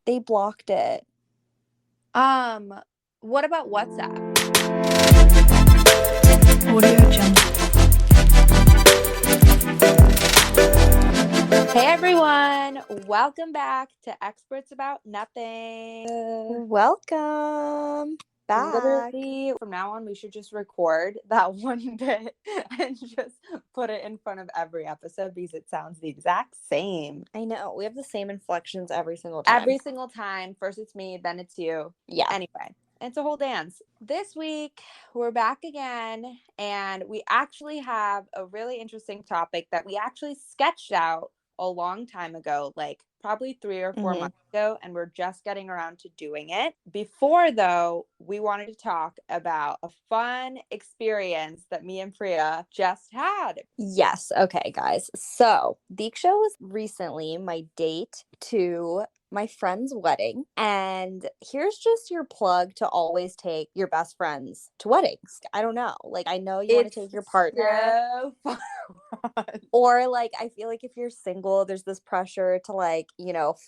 They blocked it. What about WhatsApp? Audio Jungle. Hey everyone, welcome back to Experts About Nothing. Welcome back. Literally, from now on, we should just record that one bit and just put it in front of every episode because it sounds the exact same. I know. We have the same inflections every single time. Every single time. First it's me, then it's you. Yeah. Anyway, it's a whole dance. This week, we're back again, and we actually have a really interesting topic that we actually sketched out a long time ago, like probably 3 or 4 months ago, and we're just getting around to doing it. Before, though, we wanted to talk about a fun experience that me and Priya just had. Yes. Okay, guys. So Deeksha was recently my date to my friend's wedding, and here's just your plug to always take your best friends to weddings. I don't know, like, I know you want to take your partner, so fun. or like, I feel like if you're single, there's this pressure to, like,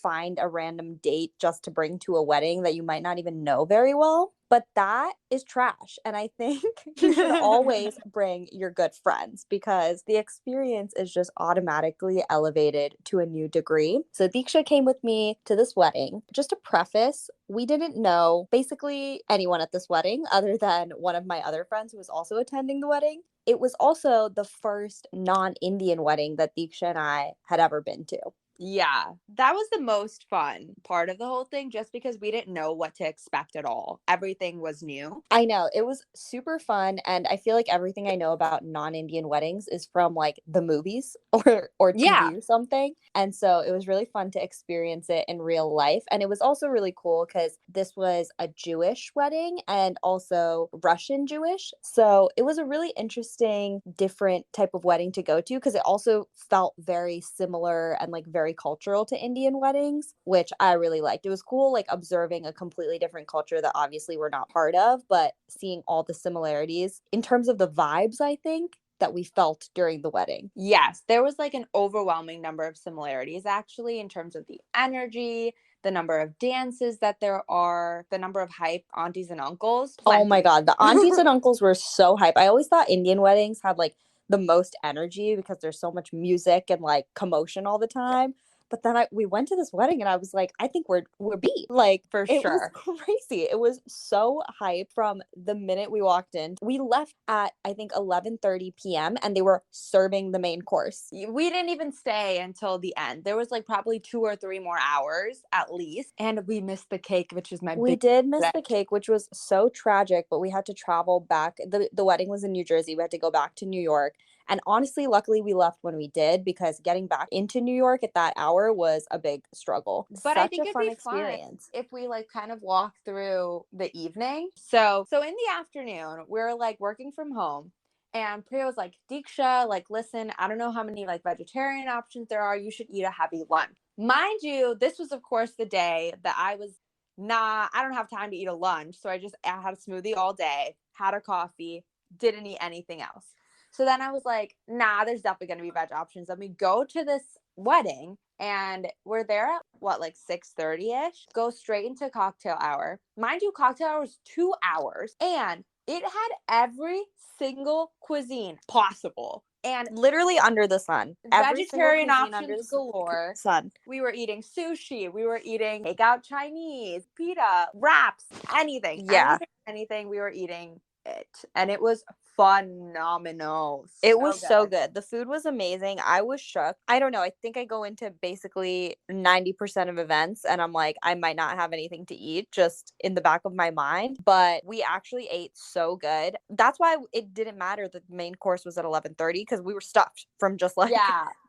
find a random date just to bring to a wedding that you might not even know very well. But that is trash. And I think you should always bring your good friends because the experience is just automatically elevated to a new degree. So Deeksha came with me to this wedding. Just to preface, we didn't know basically anyone at this wedding other than one of my other friends who was also attending the wedding. It was also the first non-Indian wedding that Deeksha and I had ever been to. Yeah, that was the most fun part of the whole thing, just because we didn't know what to expect at all. Everything was new. I know, it was super fun, and I feel like everything I know about non-Indian weddings is from like the movies or Yeah. TV or something. And so it was really fun to experience it in real life. And it was also really cool because this was a Jewish wedding and also Russian Jewish. So it was a really interesting, different type of wedding to go to because it also felt very similar and like very cultural to Indian weddings, which I really liked. It was cool, like observing a completely different culture that obviously we're not part of, but seeing all the similarities in terms of the vibes, I think, that we felt during the wedding. Yes, there was like an overwhelming number of similarities actually in terms of the energy, the number of dances that there are, the number of hype aunties and uncles. Oh my Plenty. God, the aunties and uncles were so hype. I always thought Indian weddings had like the most energy because there's so much music and like commotion all the time. But then we went to this wedding and I was like, I think we're beat. Like, For it was sure. crazy. It was so hype from the minute we walked in. We left at I think 11:30 p.m. and they were serving the main course. We didn't even stay until the end. There was like probably 2 or 3 more hours at least, and we missed the cake, which is my We big did miss regret. the cake, which was so tragic, but we had to travel back. The wedding was in New Jersey. We had to go back to New York. And honestly, luckily we left when we did because getting back into New York at that hour was a big struggle. But I Such think a it'd fun be fun experience. if we like kind of walk through the evening. So in the afternoon, we're like working from home, and Priya was like, Deeksha, like, listen, I don't know how many like vegetarian options there are. You should eat a heavy lunch. Mind you, this was of course the day that I don't have time to eat a lunch. So I had a smoothie all day, had a coffee, didn't eat anything else. So then I was like, nah, there's definitely going to be veg options. Let me go to this wedding, and we're there at what, like 6:30ish. Go straight into cocktail hour. Mind you, cocktail hour was 2 hours, and it had every single cuisine possible. And Literally under the sun. Every single vegetarian cuisine under options the galore. sun. We were eating sushi. We were eating takeout Chinese, pita, wraps, anything, Yeah. anything. We were eating it, and it was phenomenal. It was so good. The food was amazing. I was shook. I don't know. I think I go into basically 90% of events and I'm like, I might not have anything to eat just in the back of my mind. But we actually ate so good. That's why it didn't matter that the main course was at 11:30 because we were stuffed from just like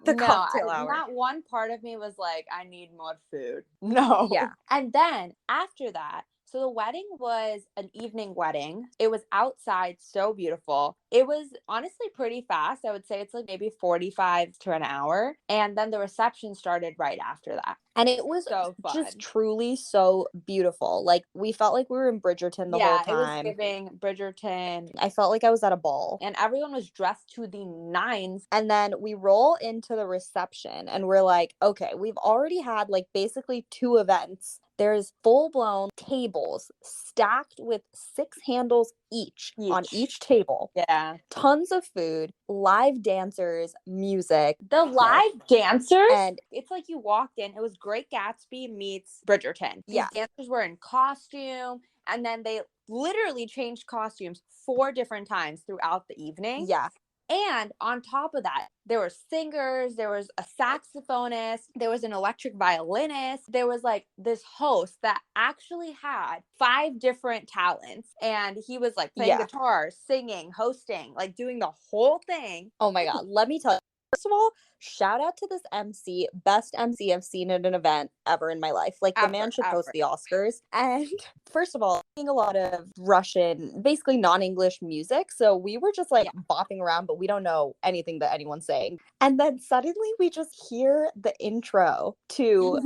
the cocktail hour. Not one part of me was like, I need more food. No. Yeah. And then after that, so the wedding was an evening wedding. It was outside, so beautiful. It was honestly pretty fast. I would say it's like maybe 45 to an hour. And then the reception started right after that. And it was so fun. just truly so beautiful. Like, we felt like we were in Bridgerton the whole time. It was giving Bridgerton. I felt like I was at a ball. And everyone was dressed to the nines. And then we roll into the reception and we're like, okay, we've already had like basically 2 events There's full-blown tables stacked with 6 handles each on each table. Yeah. Tons of food, live dancers, music. The live dancers, And it's like you walked in, it was Great Gatsby meets Bridgerton. These yeah. dancers were in costume, and then they literally changed costumes 4 different times throughout the evening. Yeah. And on top of that, there were singers, there was a saxophonist, there was an electric violinist, there was like this host that actually had 5 different talents. And he was like playing Yeah. guitar, singing, hosting, like doing the whole thing. Oh my God. Let me tell you. First of all, shout out to this MC, best MC I've seen at an event ever in my life. Like, the man should host the Oscars. And first of all, seeing a lot of Russian, basically non-English music. So we were just like bopping around, but we don't know anything that anyone's saying. And then suddenly we just hear the intro to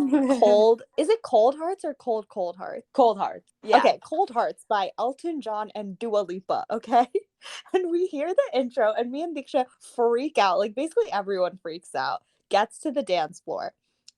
is it Cold Hearts or Cold Hearts? Cold Hearts. Yeah. Okay, Cold Hearts by Elton John and Dua Lipa, okay? And we hear the intro, and me and Diksha freak out. Like, basically everyone freaks out, gets to the dance floor.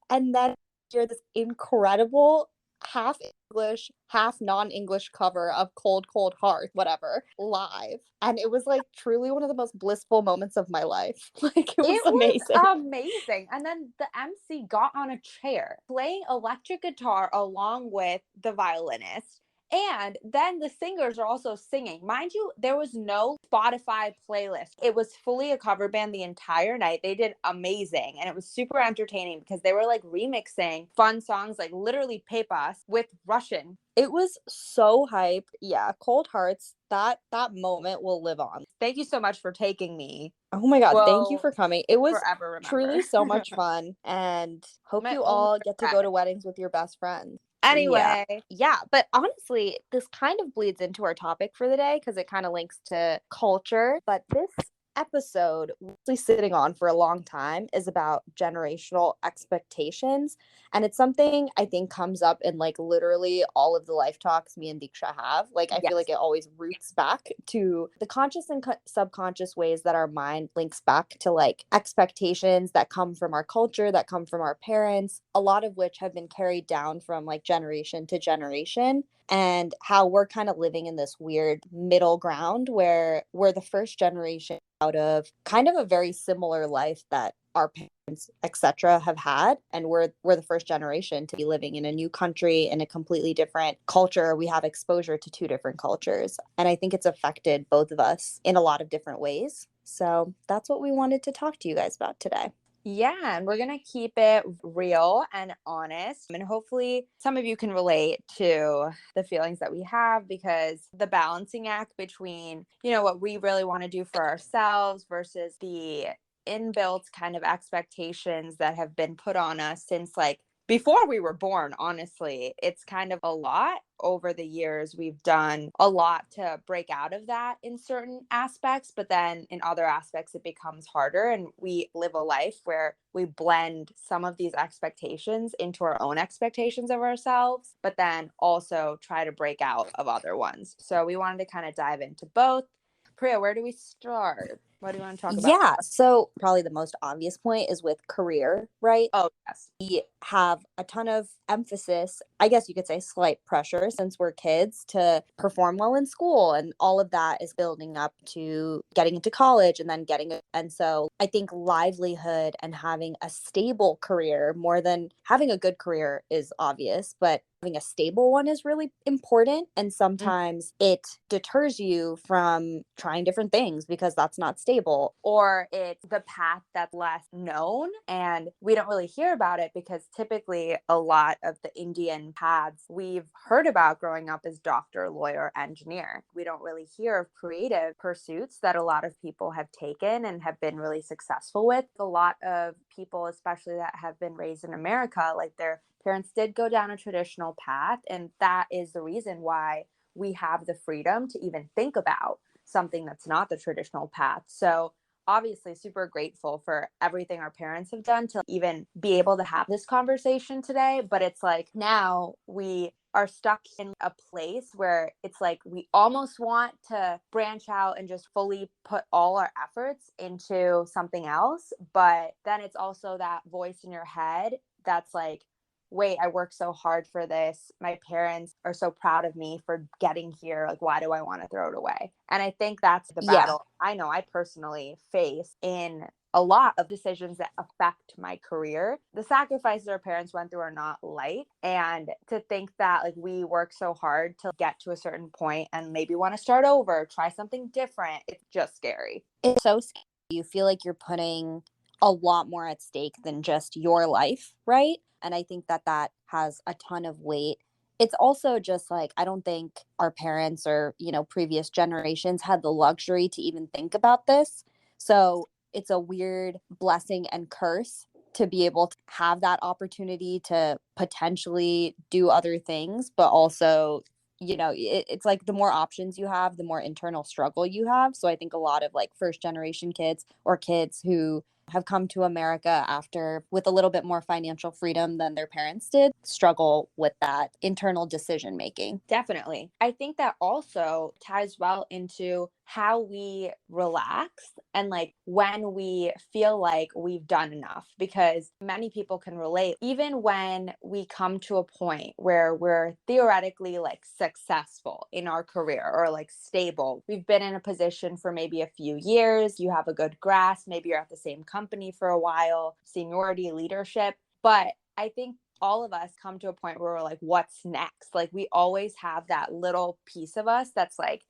And then hear this incredible half English, half non-English cover of Cold Heart, whatever, live. And it was like truly one of the most blissful moments of my life. Like, it was amazing. Amazing. And then the MC got on a chair playing electric guitar along with the violinist. And then the singers are also singing. Mind you, there was no Spotify playlist. It was fully a cover band the entire night. They did amazing. And it was super entertaining because they were like remixing fun songs, like literally Pepas with Russian. It was so hype. Yeah, Cold Hearts, that moment will live on. Thank you so much for taking me. Oh my God, thank you for coming. It was truly so much fun, and hope you all get to go to weddings with your best friends. Anyway. Yeah, but honestly, this kind of bleeds into our topic for the day because it kind of links to culture. But this episode, we're sitting on for a long time, is about generational expectations. And it's something I think comes up in like literally all of the life talks me and Diksha have. Like, I feel like it always roots back to the conscious and subconscious ways that our mind links back to like expectations that come from our culture, that come from our parents, a lot of which have been carried down from like generation to generation. And how we're kind of living in this weird middle ground where we're the first generation out of kind of a very similar life that our parents, etc., have had, and we're the first generation to be living in a new country in a completely different culture. We have exposure to 2 different cultures, and I think it's affected both of us in a lot of different ways. So that's what we wanted to talk to you guys about today. Yeah, and we're going to keep it real and honest. And hopefully some of you can relate to the feelings that we have, because the balancing act between, you know, what we really want to do for ourselves versus the inbuilt kind of expectations that have been put on us since like before we were born. Honestly, it's kind of a lot. Over the years, we've done a lot to break out of that in certain aspects, but then in other aspects, it becomes harder. And we live a life where we blend some of these expectations into our own expectations of ourselves, but then also try to break out of other ones. So we wanted to kind of dive into both. Priya, where do we start? What do you want to talk about? Yeah, so probably the most obvious point is with career, right? Oh, yes. We have a ton of emphasis, I guess you could say slight pressure, since we're kids, to perform well in school. And all of that is building up to getting into college and then getting it. And so I think livelihood and having a stable career, more than having a good career, is obvious, but having a stable one is really important. And sometimes it deters you from trying different things because that's not stable. Or it's the path that's less known and we don't really hear about it, because typically a lot of the Indian paths we've heard about growing up is doctor, lawyer, engineer. We don't really hear of creative pursuits that a lot of people have taken and have been really successful with. A lot of people, especially that have been raised in America, like their parents did go down a traditional path, and that is the reason why we have the freedom to even think about something that's not the traditional path. So obviously super grateful for everything our parents have done to even be able to have this conversation today. But it's like now we are stuck in a place where it's like we almost want to branch out and just fully put all our efforts into something else. But then it's also that voice in your head that's like, wait, I worked so hard for this. My parents are so proud of me for getting here. Like, why do I want to throw it away? And I think that's the Yeah. battle I know I personally face in a lot of decisions that affect my career. The sacrifices our parents went through are not light. And to think that like we work so hard to get to a certain point and maybe want to start over, try something different, it's just scary. It's so scary. You feel like you're putting a lot more at stake than just your life, right? And I think that that has a ton of weight. It's also just like, I don't think our parents or, previous generations had the luxury to even think about this. So it's a weird blessing and curse to be able to have that opportunity to potentially do other things, but also it's like the more options you have, the more internal struggle you have. So I think a lot of like first generation kids or kids who have come to America after with a little bit more financial freedom than their parents did struggle with that internal decision making. Definitely. I think that also ties well into how we relax and like when we feel like we've done enough, because many people can relate. Even when we come to a point where we're theoretically like successful in our career or like stable, we've been in a position for maybe a few years, you have a good grasp, maybe you're at the same company for a while, seniority, leadership. But I think all of us come to a point where we're like, what's next? Like, we always have that little piece of us that's like,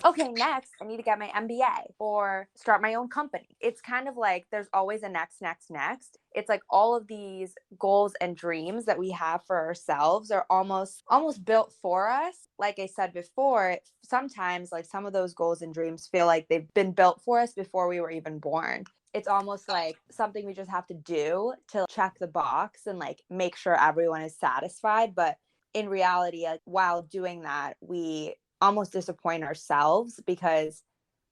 okay, next, I need to get my MBA or start my own company. It's kind of like there's always a next, next, next. It's like all of these goals and dreams that we have for ourselves are almost built for us. Like I said before, sometimes like some of those goals and dreams feel like they've been built for us before we were even born. It's almost like something we just have to do to check the box and like make sure everyone is satisfied. But in reality, like, while doing that, we almost disappoint ourselves because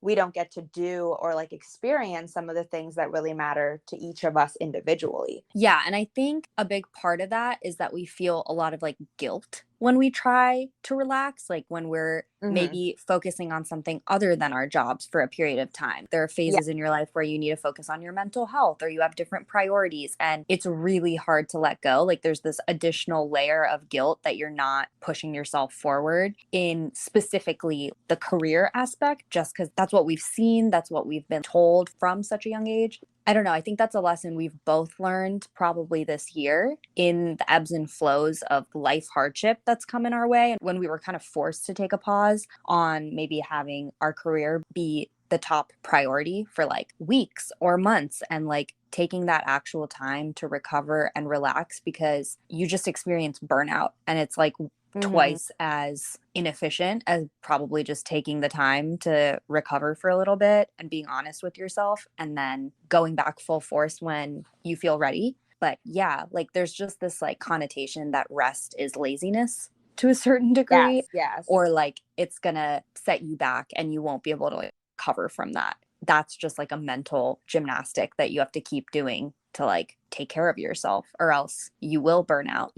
we don't get to do or like experience some of the things that really matter to each of us individually. Yeah, and I think a big part of that is that we feel a lot of like guilt when we try to relax, like when we're Mm-hmm. maybe focusing on something other than our jobs for a period of time. There are Yeah. phases in your life where you need to focus on your mental health or you have different priorities, and it's really hard to let go. Like there's this additional layer of guilt that you're not pushing yourself forward in specifically the career aspect, just because that's what we've seen, that's what we've been told from such a young age. I don't know. I think that's a lesson we've both learned probably this year in the ebbs and flows of life hardship that's come in our way. And when we were kind of forced to take a pause on maybe having our career be the top priority for like weeks or months, and like taking that actual time to recover and relax, because you just experience burnout and it's like Mm-hmm. twice as inefficient as probably just taking the time to recover for a little bit and being honest with yourself and then going back full force when you feel ready. But yeah, like there's just this like connotation that rest is laziness to a certain degree, Yes, yes. or like it's gonna set you back and you won't be able to like recover from that. That's just like a mental gymnastic that you have to keep doing to like take care of yourself, or else you will burn out.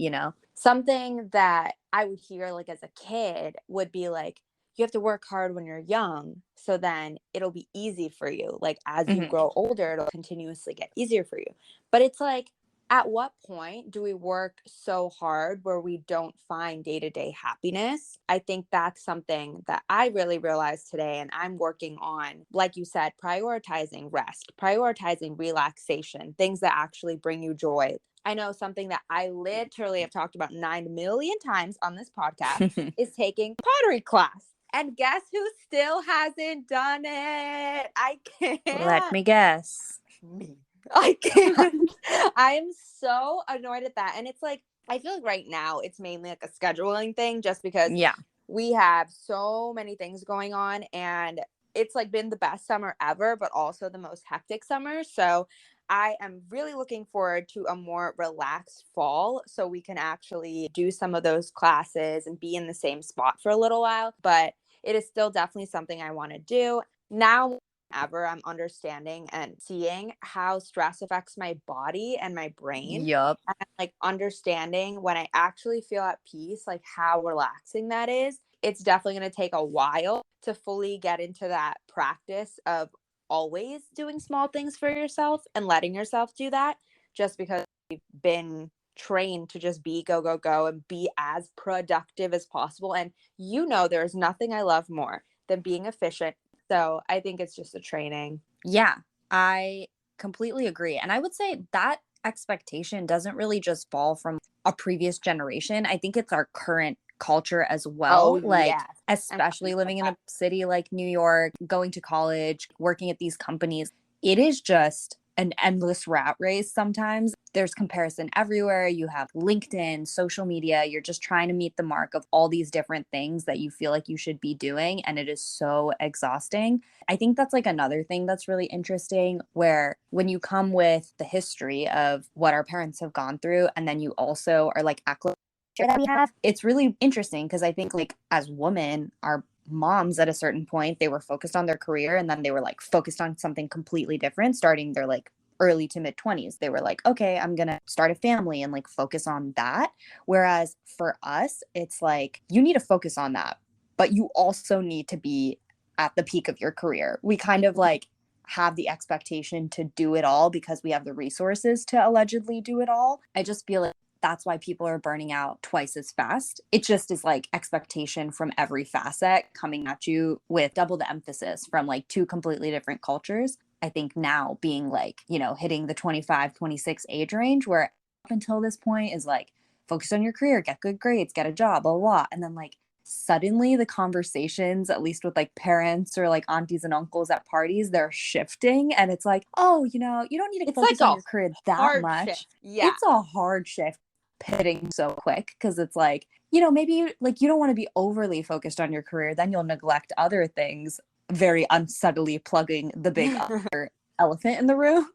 Something that I would hear like as a kid would be like, you have to work hard when you're young, so then it'll be easy for you. Like as you Mhm. grow older, it'll continuously get easier for you. But it's like, at what point do we work so hard where we don't find day-to-day happiness? I think that's something that I really realized today, and I'm working on, like you said, prioritizing rest, prioritizing relaxation, things that actually bring you joy. I know something that I literally have talked about 9 million times on this podcast is taking pottery class. And guess who still hasn't done it? I Let can't. me guess. Me. I can't. I am so annoyed at that. And it's like, I feel like right now it's mainly like a scheduling thing just because Yeah. we have so many things going on, and it's like been the best summer ever, but also the most hectic summer. So I am really looking forward to a more relaxed fall so we can actually do some of those classes and be in the same spot for a little while. But it is still definitely something I want to do. Now more than ever, I'm understanding and seeing how stress affects my body and my brain. Yup. And like understanding when I actually feel at peace, like how relaxing that is. It's definitely going to take a while to fully get into that practice of always doing small things for yourself and letting yourself do that, just because we've been trained to just be go, go, go and be as productive as possible. And there's nothing I love more than being efficient. So I think it's just a training. Yeah, I completely agree. And I would say that expectation doesn't really just fall from a previous generation. I think it's our current culture as Oh, well. Like, yes. And especially living in a city like New York, going to college, working at these companies, it is just an endless rat race sometimes. There's comparison everywhere. You have LinkedIn, social media. You're just trying to meet the mark of all these different things that you feel like you should be doing. And it is so exhausting. I think that's like another thing that's really interesting, where when you come with the history of what our parents have gone through, and then you also are like that we have, it's really interesting because I think like as women, our moms at a certain point, they were focused on their career and then they were like focused on something completely different starting their like early to mid 20s. They were like, okay, I'm going to start a family and like focus on that. Whereas for us, it's like you need to focus on that, but you also need to be at the peak of your career. We kind of like have the expectation to do it all because we have the resources to allegedly do it all. I just feel like that's why people are burning out twice as fast. It just is like expectation from every facet coming at you with double the emphasis from like two completely different cultures. I think now being like, hitting the 25, 26 age range, where up until this point is like, focus on your career, get good grades, get a job, blah, blah, blah. And then like suddenly the conversations, at least with like parents or like aunties and uncles at parties, they're shifting. And it's like, oh, you don't need to it's like focus on a your career that hard much. shift. Yeah. It's a hard shift pivoting so quick because it's like, maybe like you don't want to be overly focused on your career, then you'll neglect other things, very unsubtly plugging the big other elephant in the room.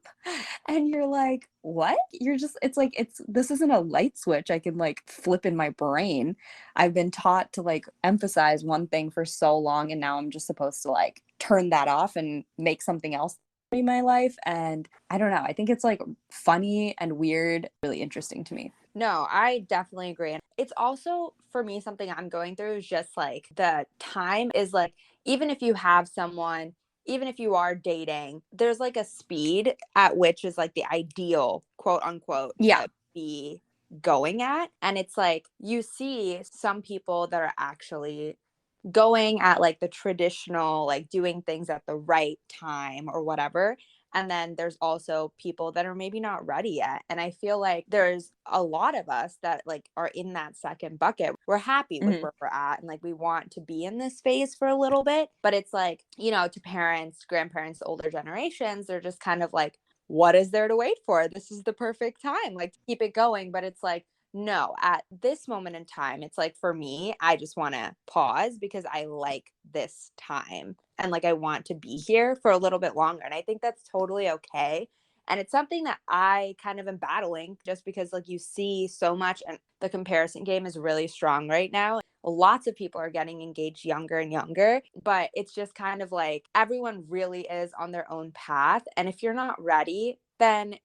And you're like, what? This isn't a light switch I can like flip in my brain. I've been taught to like emphasize one thing for so long, and now I'm just supposed to like turn that off and make something else in my life. And I don't know, I think it's like funny and weird, really interesting to me. No, I definitely agree. And it's also for me something I'm going through is just like the time is like, even if you have someone, even if you are dating, there's like a speed at which is like the ideal, quote unquote, Yeah. to be going at. And it's like you see some people that are actually going at like the traditional, like doing things at the right time or whatever. And then there's also people that are maybe not ready yet. And I feel like there's a lot of us that like are in that second bucket. We're happy with where we're at and like we want to be in this phase for a little bit. But it's like, to parents, grandparents, older generations, they're just kind of like, what is there to wait for? This is the perfect time, like to keep it going. But it's like, no, at this moment in time, it's like for me, I just want to pause because I like this time and like I want to be here for a little bit longer. And I think that's totally okay. And it's something that I kind of am battling just because like you see so much and the comparison game is really strong right now. Lots of people are getting engaged younger and younger, but it's just kind of like everyone really is on their own path. And if you're not ready, then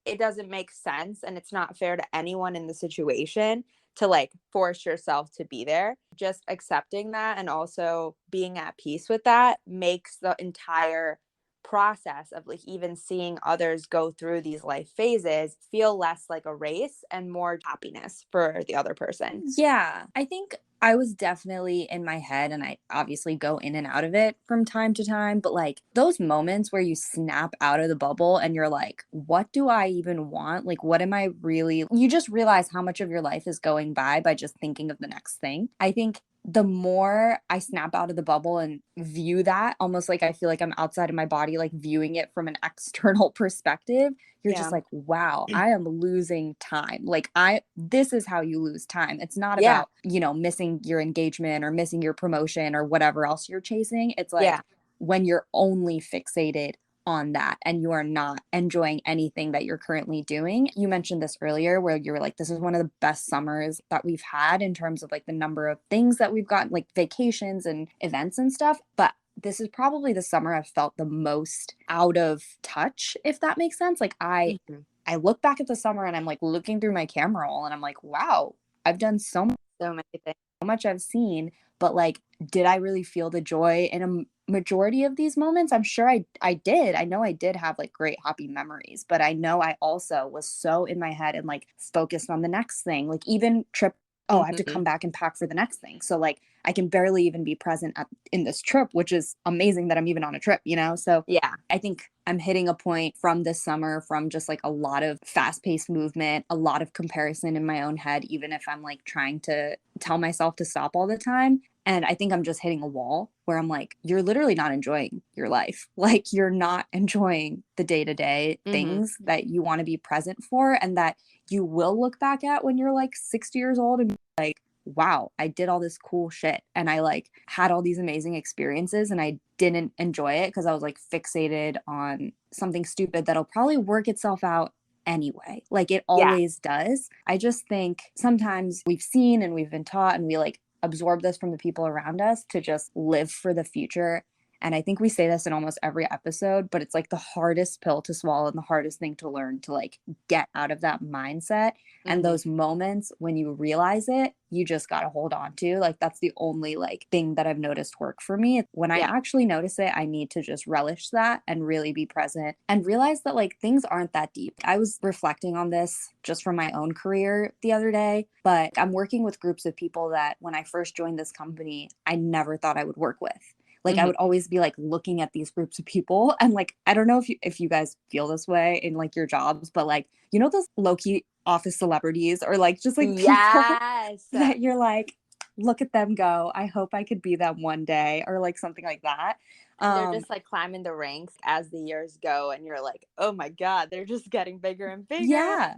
it doesn't make sense and it's not fair to anyone in the situation to like force yourself to be there. Just accepting that and also being at peace with that makes the entire process of like even seeing others go through these life phases feel less like a race and more happiness for the other person. Yeah, I think I was definitely in my head, and I obviously go in and out of it from time to time, but like those moments where you snap out of the bubble and you're like, what do I even want? Like, what am I really? You just realize how much of your life is going by just thinking of the next thing. I think the more I snap out of the bubble and view that, almost like I feel like I'm outside of my body, like viewing it from an external perspective, you're just like, wow, I am losing time. Like this is how you lose time. It's not about, missing your engagement or missing your promotion or whatever else you're chasing. It's like when you're only fixated on that and you are not enjoying anything that you're currently doing. You mentioned this earlier where you were like, this is one of the best summers that we've had in terms of like the number of things that we've gotten, like vacations and events and stuff. But this is probably the summer I've felt the most out of touch, if that makes sense. Like I look back at the summer and I'm like looking through my camera roll and I'm like, wow, I've done so many things, so much I've seen, but like, did I really feel the joy in majority of these moments, I'm sure I did. I know I did have like great happy memories, but I know I also was so in my head and like focused on the next thing. Like even trip, oh, I have to Mm-hmm. come back and pack for the next thing. So like I can barely even be present in this trip, which is amazing that I'm even on a trip, you know? So Yeah. I think I'm hitting a point from this summer from just like a lot of fast paced movement, a lot of comparison in my own head, even if I'm like trying to tell myself to stop all the time. And I think I'm just hitting a wall where I'm like, you're literally not enjoying your life. Like, you're not enjoying the day to day Mm-hmm. things that you want to be present for and that you will look back at when you're like 60 years old and be like, wow, I did all this cool shit and I like had all these amazing experiences and I didn't enjoy it because I was like fixated on something stupid that'll probably work itself out anyway. Like it Yeah. always does. I just think sometimes we've seen and we've been taught and we like absorb this from the people around us to just live for the future. And I think we say this in almost every episode, but it's like the hardest pill to swallow and the hardest thing to learn to like get out of that mindset. And Mm-hmm. those moments when you realize it, you just got to hold on to. Like that's the only like thing that I've noticed work for me. When I Yeah. actually notice it, I need to just relish that and really be present and realize that like things aren't that deep. I was reflecting on this just from my own career the other day, but I'm working with groups of people that when I first joined this company, I never thought I would work with. Like I Mm-hmm. would always be like looking at these groups of people and like I don't know if you guys feel this way in like your jobs, but like you know those low key office celebrities or like just like people Yes. that you're like look at them go. I hope I could be them one day or like something like that. And they're Um just like climbing the ranks as the years go, and you're like, oh my God, they're just getting bigger and bigger. yeah.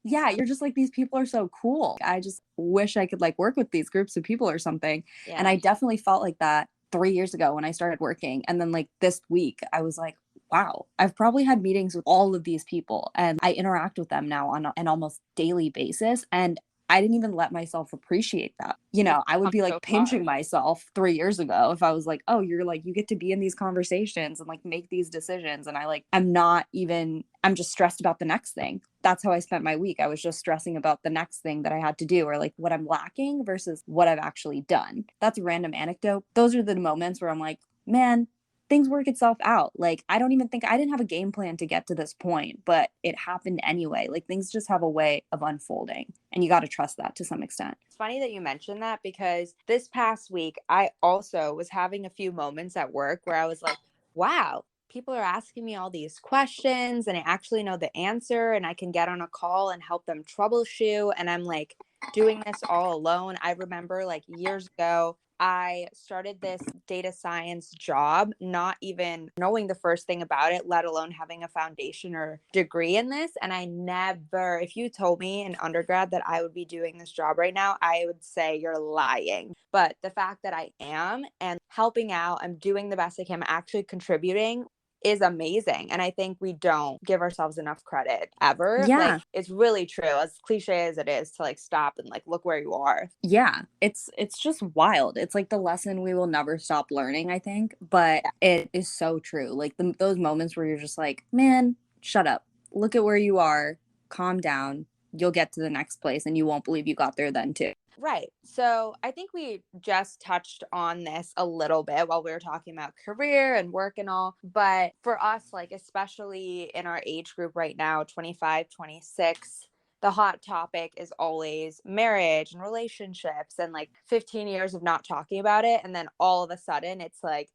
Yeah, you're just like these people are so cool. I just wish I could like work with these groups of people or something. And Yeah. I definitely felt like that 3 years ago when I started working. And then like this week I was like, wow, I've probably had meetings with all of these people and I interact with them now on an almost daily basis and I didn't even let myself appreciate that. You You've know, I would come be so like far. pinching myself 3 years ago if I was like, "Oh, you're like you get to be in these conversations and like make these decisions." And I like I'm not even I'm just stressed about the next thing. That's how I spent my week. I was just stressing about the next thing that I had to do or like what I'm lacking versus what I've actually done. That's a random anecdote. Those are the moments where I'm like, man, things work itself out. Like, I don't even think I didn't have a game plan to get to this point, but it happened anyway. Like, things just have a way of unfolding, and you got to trust that to some extent. It's funny that you mentioned that because this past week, I also was having a few moments at work where I was like, wow, people are asking me all these questions and I actually know the answer and I can get on a call and help them troubleshoot. And I'm like doing this all alone. I remember like years ago, I started this data science job, not even knowing the first thing about it, let alone having a foundation or degree in this. And I never, if you told me in undergrad that I would be doing this job right now, I would say you're lying. But the fact that I am and helping out, I'm doing the best I can, I'm actually contributing is amazing. And I think we don't give ourselves enough credit ever. Like Yeah. it's really true, as cliche as it is, to like stop and like look where you are. Yeah, it's just wild. It's like the lesson we will never stop learning, I think, but Yeah. it is so true. Like those moments where you're just like, "Man, shut up. Look at where you are. Calm down. You'll get to the next place and you won't believe you got there then too." Right. So I think we just touched on this a little bit while we were talking about career and work and all. But for us, like, especially in our age group right now, 25, 26, the hot topic is always marriage and relationships and like 15 years of not talking about it. And then all of a sudden, it's like,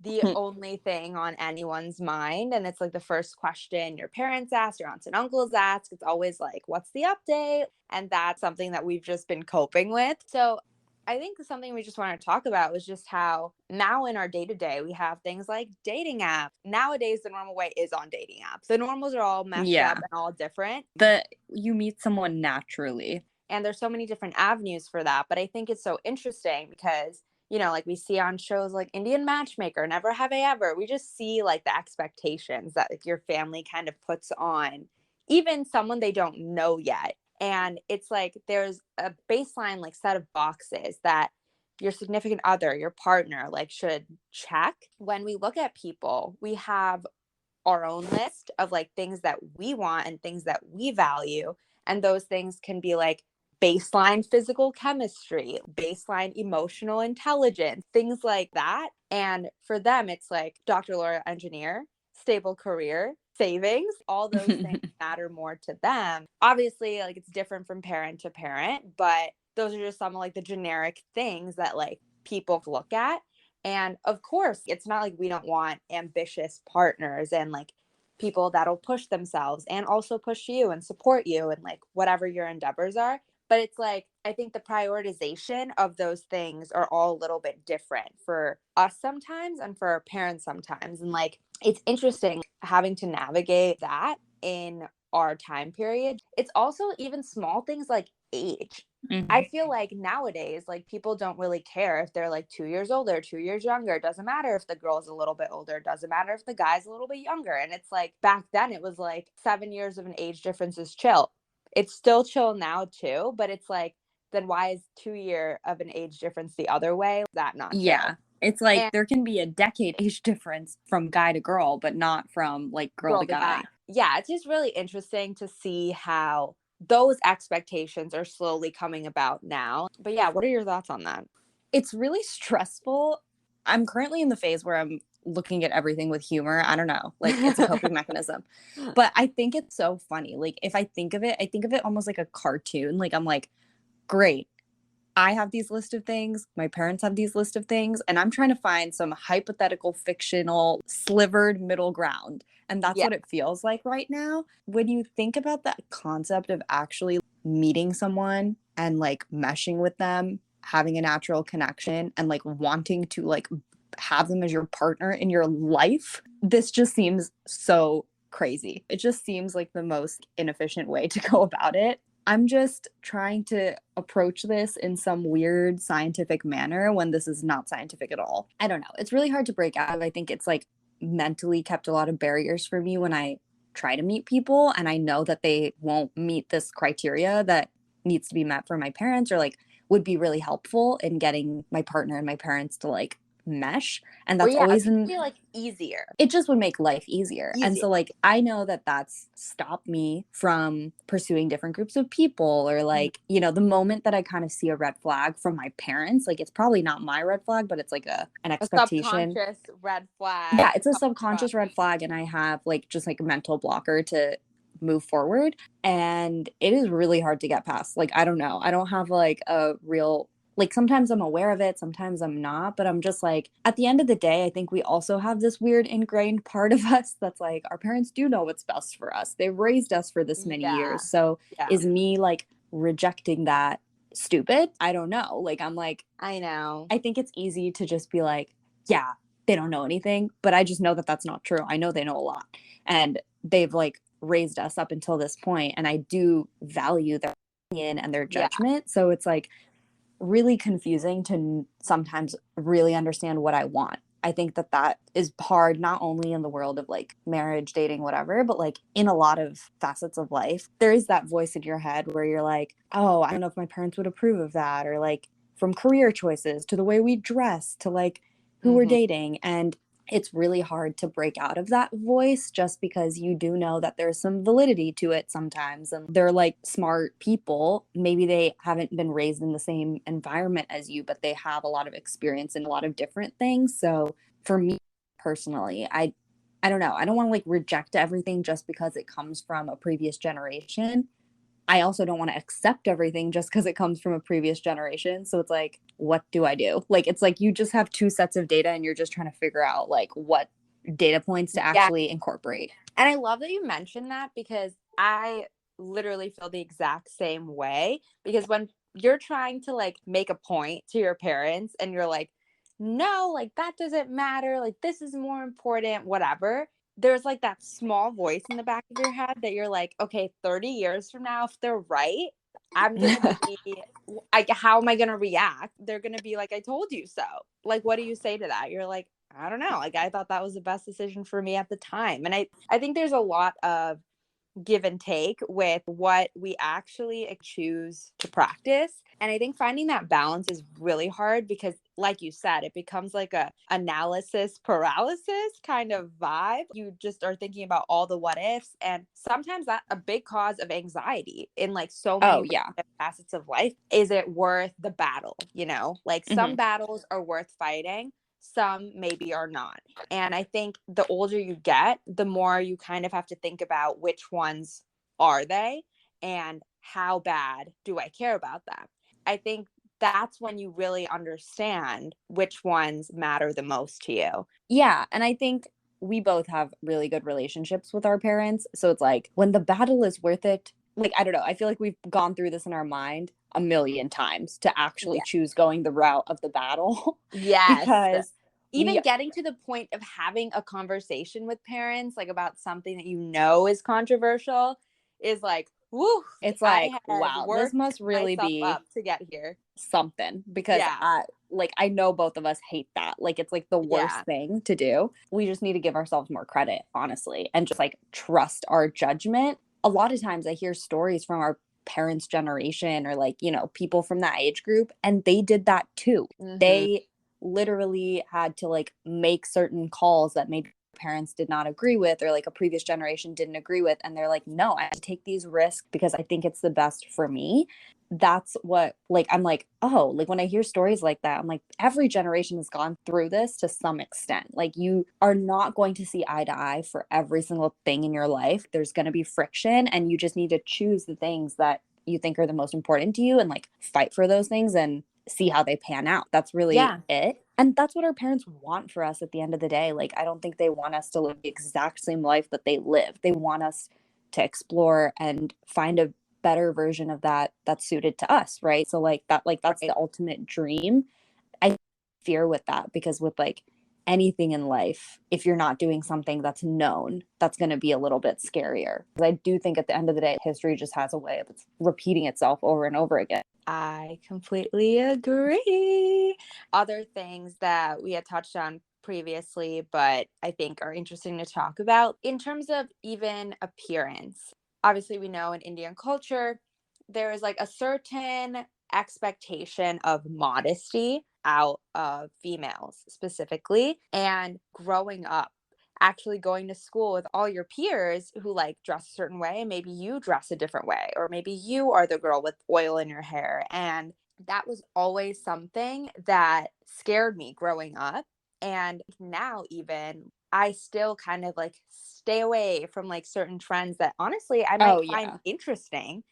the only thing on anyone's mind. And it's like the first question your parents ask, your aunts and uncles ask. It's always like, what's the update? And that's something that we've just been coping with. So I think something we just want to talk about was just how now in our day to day, we have things like dating apps. Nowadays, the normal way is on dating apps. The normals are all messed up Yeah. and all different. The you meet someone naturally. And there's so many different avenues for that. But I think it's so interesting because, you know, like we see on shows like Indian Matchmaker, Never Have I Ever, we just see like the expectations that like your family kind of puts on even someone they don't know yet. And it's like there's a baseline like set of boxes that your significant other, your partner, like should check. When we look at people, we have our own list of like things that we want and things that we value. And those things can be like baseline physical chemistry, baseline emotional intelligence, things like that. And for them, it's like Dr. Laura, engineer, stable career, savings, all those things matter more to them. Obviously, like it's different from parent to parent, but those are just some of like the generic things that like people look at. And of course, it's not like we don't want ambitious partners and like people that'll push themselves and also push you and support you and like whatever your endeavors are. But it's like, I think the prioritization of those things are all a little bit different for us sometimes and for our parents sometimes. And like, it's interesting having to navigate that in our time period. It's also even small things like age. I feel like nowadays, like people don't really care if they're like 2 years older, 2 years younger. It doesn't matter if the girl's a little bit older. It doesn't matter if the guy's a little bit younger. And it's like back then it was like 7 years of an age difference is chill. It's still chill now too, but it's like, then why is 2 year of an age difference the other way? Is that not chill? Yeah. It's like And there can be a decade age difference from guy to girl, but not from like girl to guy. Yeah, it's just really interesting to see how those expectations are slowly coming about now. But yeah, what are your thoughts on that? It's really stressful. I'm currently in the phase where I'm looking at everything with humor. I don't know. Like it's a coping mechanism. But I think it's so funny. Like if I think of it, I think of it almost like a cartoon. Like I'm like, great. I have these list of things, my parents have these list of things, and I'm trying to find some hypothetical, fictional, slivered middle ground. And that's Yeah. what it feels like right now. When you think about that concept of actually meeting someone and like meshing with them, having a natural connection, and like wanting to like have them as your partner in your life, this just seems so crazy. It just seems like the most inefficient way to go about it. I'm just trying to approach this in some weird scientific manner when this is not scientific at all. I don't know. It's really hard to break out of. I think it's like mentally kept a lot of barriers for me when I try to meet people and I know that they won't meet this criteria that needs to be met for my parents or like would be really helpful in getting my partner and my parents to like mesh. And Or that's yeah, always just in feel like easier. it just would make life easier. And Easier. so like I know that that's stopped me from pursuing different groups of people or like, you know, the moment that I kind of see a red flag from my parents, like it's probably not my red flag, but it's like an A expectation. subconscious red flag Yeah, it's a coming from subconscious red flag and I have like just like a mental blocker to move forward and it is really hard to get past. Like I don't know. I don't have like a real like sometimes I'm aware of it, sometimes I'm not, but I'm just like at the end of the day, I think we also have this weird ingrained part of us that's like our parents do know what's best for us. They've raised us for this many yeah. years. So Yeah. is me like rejecting that stupid? I don't know. Like I'm like I know. I think it's easy to just be like, yeah, they don't know anything, but I just know that that's not true. I know they know a lot. And they've like raised us up until this point and I do value their opinion and their Yeah. judgment. So it's like really confusing to sometimes really understand what I want. I think that that is hard not only in the world of like marriage, dating, whatever, but like in a lot of facets of life. There is that voice in your head where you're like, oh, I don't know if my parents would approve of that. Or like from career choices to the way we dress to like who we're Mhm. dating. And it's really hard to break out of that voice just because you do know that there's some validity to it sometimes. And they're like smart people. Maybe they haven't been raised in the same environment as you, but they have a lot of experience in a lot of different things. So for me personally, I don't know. I don't want to like reject everything just because it comes from a previous generation. I also don't want to accept everything just because it comes from a previous generation. So it's like, what do I do? Like, it's like you just have two sets of data and you're just trying to figure out like what data points to Yeah. actually incorporate. And I love that you mentioned that because I literally feel the exact same way. Because when you're trying to like make a point to your parents and you're like, no, like that doesn't matter. Like this is more important, whatever. There's like that small voice in the back of your head that you're like, okay, 30 years from now, if they're right, I'm going to be, how am I going to react? They're going to be like, I told you so. Like, what do you say to that? You're like, I don't know. Like, I thought that was the best decision for me at the time. And I think there's a lot of give and take with what we actually choose to practice And I think finding that balance is really hard because, like you said, it becomes like a analysis paralysis kind of vibe. You just are thinking about all the what ifs, and sometimes that's a big cause of anxiety in like so many Oh, yeah. facets of life. Is it worth the battle? You know, like some Mhm. battles are worth fighting, some maybe are not. And I think the older you get, the more you kind of have to think about which ones are they and how bad do I care about them. I think that's when you really understand which ones matter the most to you. Yeah, and I think we both have really good relationships with our parents, so it's like, when the battle is worth it, like, I don't know, I feel like we've gone through this in our mind a million times to actually Yeah. choose going the route of the battle Yes. because we Even getting to the point of having a conversation with parents, like about something that you know is controversial, is like, woo, it's like, I had wow, this worked must really myself be up to get here. something because Yeah. I know both of us hate that. Like, it's like the worst Yeah. thing to do. We just need to give ourselves more credit, honestly, and just like trust our judgment. A lot of times I hear stories from our parents' generation or like, people from that age group, and they did that too. Hmm. They literally had to like make certain calls that maybe parents did not agree with or like a previous generation didn't agree with, and they're like, no, I have to take these risks because I think it's the best for me. That's what, like, I'm like, oh, like when I hear stories like that, I'm like, every generation has gone through this to some extent. Like, you are not going to see eye to eye for every single thing in your life. There's going to be friction, and you just need to choose the things that you think are the most important to you and like fight for those things and see how they pan out. That's really Yeah. it. And that's what our parents want for us at the end of the day. Like, I don't think they want us to live the exact same life that they live. They want us to explore and find a better version of that that's suited to us, right? So like that's Right. the ultimate dream. I fear with that because with like anything in life, if you're not doing something that's known, that's going to be a little bit scarier. I do think at the end of the day, history just has a way of repeating itself over and over again. I completely agree. Other things that we had touched on previously, but I think are interesting to talk about in terms of even appearance. Obviously, we know in Indian culture, there is like a certain expectation of modesty out of females specifically. And growing up, actually going to school with all your peers who like dress a certain way, and maybe you dress a different way, or maybe you are the girl with oil in your hair. And that was always something that scared me growing up. And now, even I still kind of like stay away from like certain trends that honestly I Oh might find yeah. interesting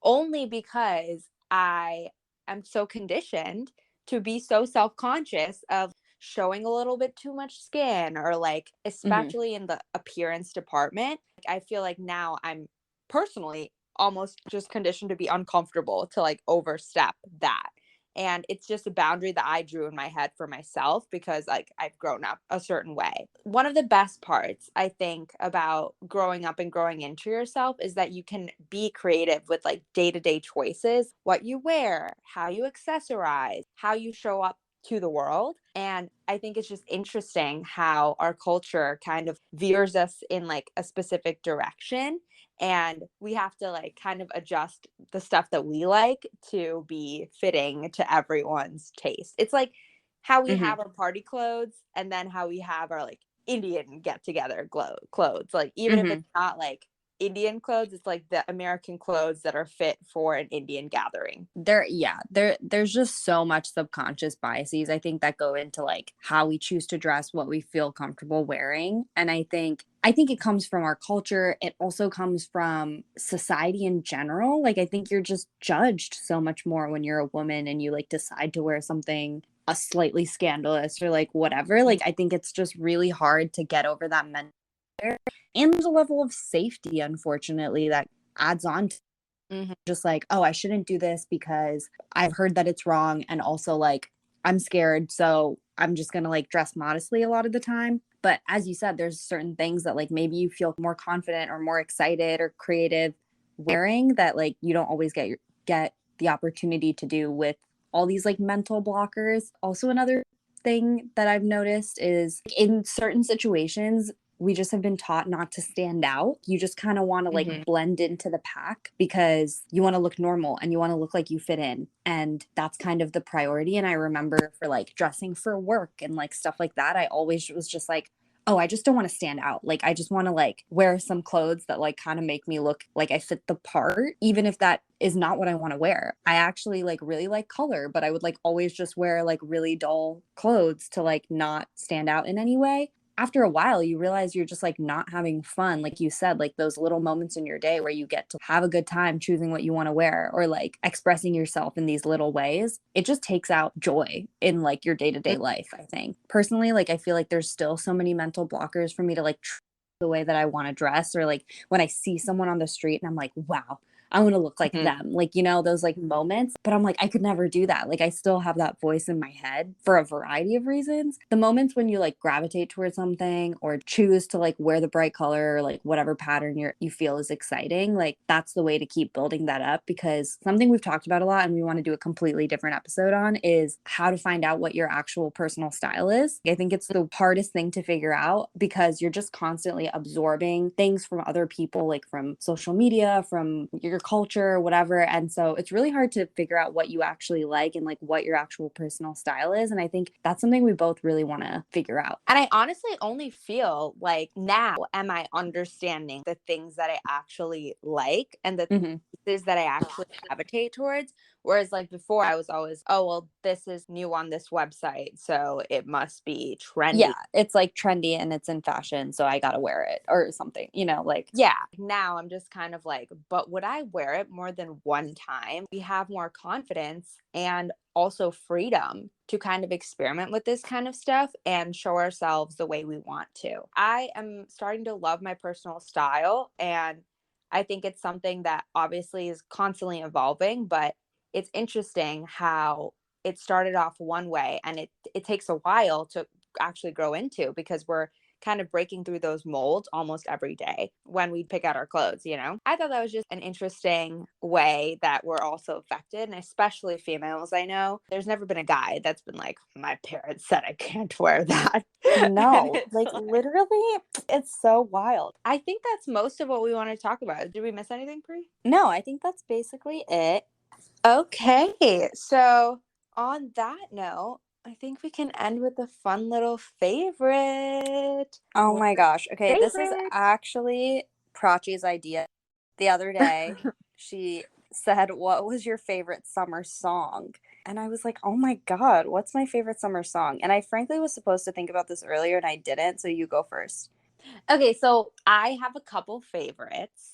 only because I am so conditioned to be so self-conscious of showing a little bit too much skin or like Hmm. especially in the appearance department. Like, I feel like now I'm personally almost just conditioned to be uncomfortable to like overstep that. And it's just a boundary that I drew in my head for myself because like I've grown up a certain way. One of the best parts I think about growing up and growing into yourself is that you can be creative with like day-to-day choices, what you wear, how you accessorize, how you show up to the world. And I think it's just interesting how our culture kind of veers us in like a specific direction, and we have to like kind of adjust the stuff that we like to be fitting to everyone's taste. It's like how we Hmm. have our party clothes and then how we have our like Indian get together clothes. Like, even if Hmm. it's not like Indian clothes, it's like the American clothes that are fit for an Indian gathering. There's just so much subconscious biases, I think, that go into like how we choose to dress, what we feel comfortable wearing. And I think it comes from our culture. It also comes from society in general. Like, I think you're just judged so much more when you're a woman and you like decide to wear something a slightly scandalous or like whatever. Like, I think it's just really hard to get over that mental barrier. And there's a level of safety, unfortunately, that adds on to Mm-hmm. just like, oh, I shouldn't do this because I've heard that it's wrong. And also, like, I'm scared. So I'm just going to like dress modestly a lot of the time. But as you said, there's certain things that like maybe you feel more confident or more excited or creative wearing that like you don't always get the opportunity to do with all these like mental blockers. Also, another thing that I've noticed is in certain situations, we just have been taught not to stand out. You just kind of want to like Mm-hmm. blend into the pack because you want to look normal and you want to look like you fit in. And that's kind of the priority. And I remember for like dressing for work and like stuff like that, I always was just like, oh, I just don't want to stand out. Like, I just want to like wear some clothes that like kind of make me look like I fit the part, even if that is not what I want to wear. I actually like really like color, but I would like always just wear like really dull clothes to like not stand out in any way. After a while, you realize you're just like not having fun. Like you said, like those little moments in your day where you get to have a good time choosing what you want to wear or like expressing yourself in these little ways. It just takes out joy in like your day to day life, I think. Personally, like I feel like there's still so many mental blockers for me to like the way that I want to dress or like when I see someone on the street and I'm like, wow, I want to look like Mm-hmm. them. Like, you know, those like moments. But I'm like, I could never do that. Like, I still have that voice in my head for a variety of reasons. The moments when you like gravitate towards something or choose to like wear the bright color or like whatever pattern you feel is exciting, like that's the way to keep building that up because something we've talked about a lot and we want to do a completely different episode on is how to find out what your actual personal style is. I think it's the hardest thing to figure out because you're just constantly absorbing things from other people, like from social media, from your culture, whatever. And so it's really hard to figure out what you actually like and like what your actual personal style is. And I think that's something we both really want to figure out. And I honestly only feel like now am I understanding the things that I actually like and the Mm-hmm. pieces that I actually gravitate towards. Whereas like before I was always, oh well, this is new on this website, so it must be Yeah, trendy. it's like trendy and it's in fashion, so I gotta wear it or something, you know, like Yeah. Now I'm just kind of like, but would I wear it more than one time? We have more confidence and also freedom to kind of experiment with this kind of stuff and show ourselves the way we want to. I am starting to love my personal style, and I think it's something that obviously is constantly evolving, but it's interesting how it started off one way and it takes a while to actually grow into because we're kind of breaking through those molds almost every day when we pick out our clothes, you know? I thought that was just an interesting way that we're also affected, and especially females. I know there's never been a guy that's been like, my parents said I can't wear that. And no, it's like literally, it's so wild. I think that's most of what we want to talk about. Did we miss anything, Pri? No, I think that's basically it. Okay, so on that note, I think we can end with a fun little favorite. Oh What's my your gosh. Okay, this is favorite? actually Prachi's idea. The other day, she said, "What was your favorite summer song?" And I was like, "Oh my God, what's my favorite summer song?" And I frankly was supposed to think about this earlier and I didn't, so you go first. Okay, so I have a couple favorites.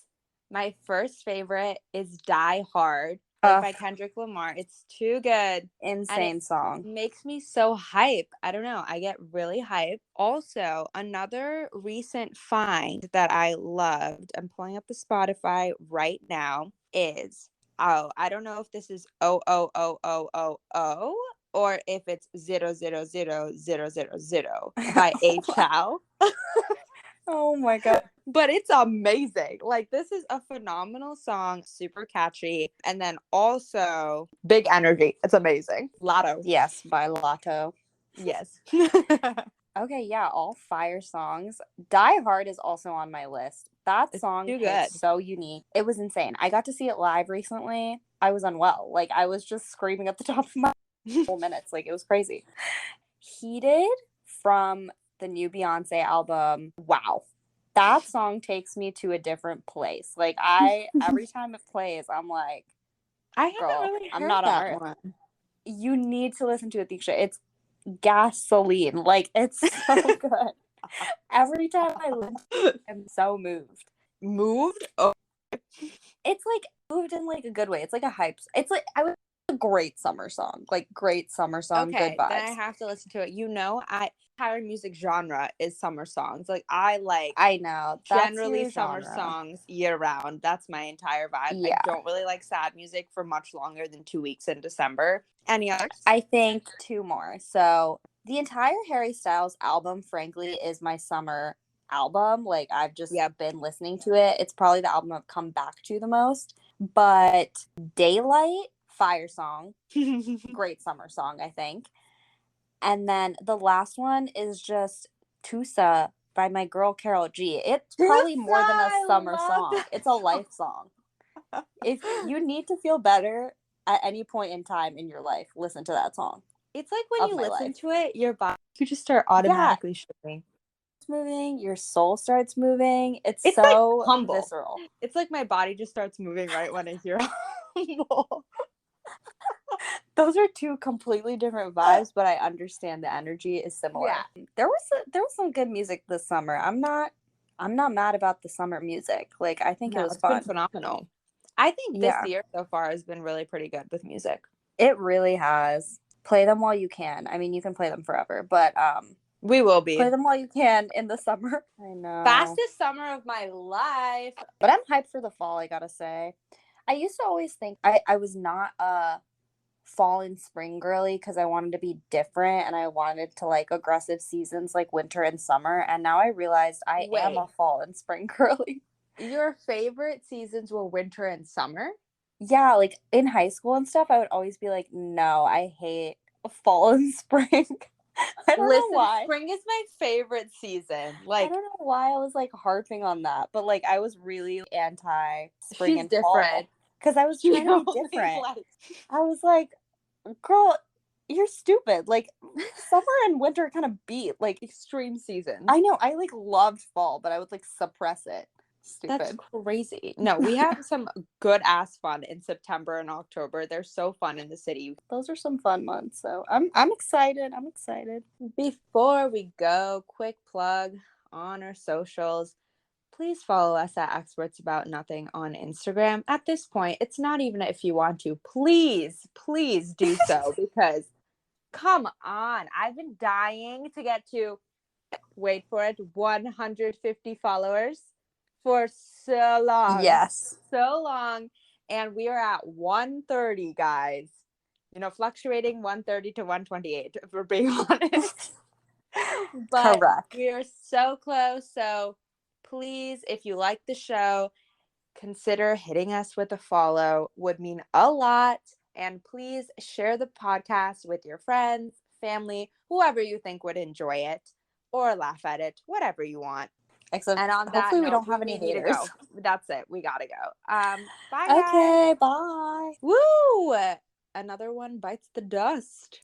My first favorite is Die Hard, like Ugh, by Kendrick Lamar. It's too good and it insane song. makes me so hype. I don't know, I get really hype. Also, another recent find that I loved, I'm pulling up the Spotify right now, is oh, I don't know if this is O or if it's 0000000 by A Chow. Oh my God. But it's amazing. Like, this is a phenomenal song, super catchy, and then also big energy. It's amazing. Lotto. Yes, by Lotto. Yes. Okay, yeah, all fire songs. Die Hard is also on my list. That It's song too hits good. so unique. It was insane. I got to see it live recently. I was unwell. Like I was just screaming at the top of my whole minutes. Like it was crazy. Heated from the new Beyonce album. Wow. That song takes me to a different place. Like I every time it plays, I'm like, I haven't girl, really I'm heard not on that earth. one. You need to listen to it, Deeksha. It's gasoline. Like it's so good. Every time I listen, I'm so moved. Moved? Oh, It's like moved in like a good way. It's like a hype. It's like I would a great summer song. Like great summer song, good okay. Then I vibes. have to listen to it. I entire music genre is summer songs. Like, I like I know. That's generally your summer genre. songs year round. That's my entire vibe. I Yeah. don't really like sad music for much longer than 2 weeks in December. Any others? I think two more. So the entire Harry Styles album, frankly, is my summer album. Like I've just Yep. been listening to it. It's probably the album I've come back to the most. But Daylight, fire song, great summer song, I think. And then the last one is just Tusa by my girl Carol G. It's probably more than a summer song. It's a life song. If you need to feel better at any point in time in your life, listen to that song. It's like when you listen to it, your body, you just start automatically shivering. It's moving, your soul starts moving. It's so like humble. visceral. It's like my body just starts moving right when I hear humble. Those are two completely different vibes, but I understand the energy is similar. Yeah. There was some good music this summer. I'm not mad about the summer music. Like, I think it was fun. It's been phenomenal. I think this year so far has been really pretty good with music. It really has. Play them while you can. I mean, you can play them forever, but we will be. Play them while you can in the summer. I know. Fastest summer of my life. But I'm hyped for the fall, I gotta say. I used to always think I was not a fall and spring girly because I wanted to be different and I wanted to like aggressive seasons like winter and summer. And now I realized I am a fall and spring girly. Your favorite seasons were winter and summer? Yeah, like in high school and stuff, I would always be like, no, I hate fall and spring. I don't know why. Spring is my favorite season. Like, I don't know why I was like harping on that, but like I was really anti spring and fall because I was trying to be different. I was like, girl, you're stupid. Like summer and winter kind of beat like extreme seasons. I know. I like loved fall, but I would like suppress it. Stupid. That's crazy. No, we have some good ass fun in September and October. They're so fun in the city. Those are some fun months. So I'm excited. I'm excited. Before we go, quick plug on our socials. Please follow us at Experts About Nothing on Instagram. At this point, it's not even if you want to. Please do so because come on. I've been dying to get to, wait for it, 150 followers. For so long. Yes. So long. And we are at 130, guys. You know, fluctuating 130 to 128, if we're being honest. But correct. We are so close. So please, if you like the show, consider hitting us with a follow. Would mean a lot. And please share the podcast with your friends, family, whoever you think would enjoy it or laugh at it, whatever you want. Excellent. And on that hopefully note, we don't have any haters. That's it. We gotta go. Bye. Okay. Guys. Bye. Woo! Another one bites the dust.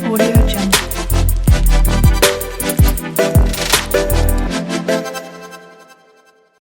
Audio Jungle.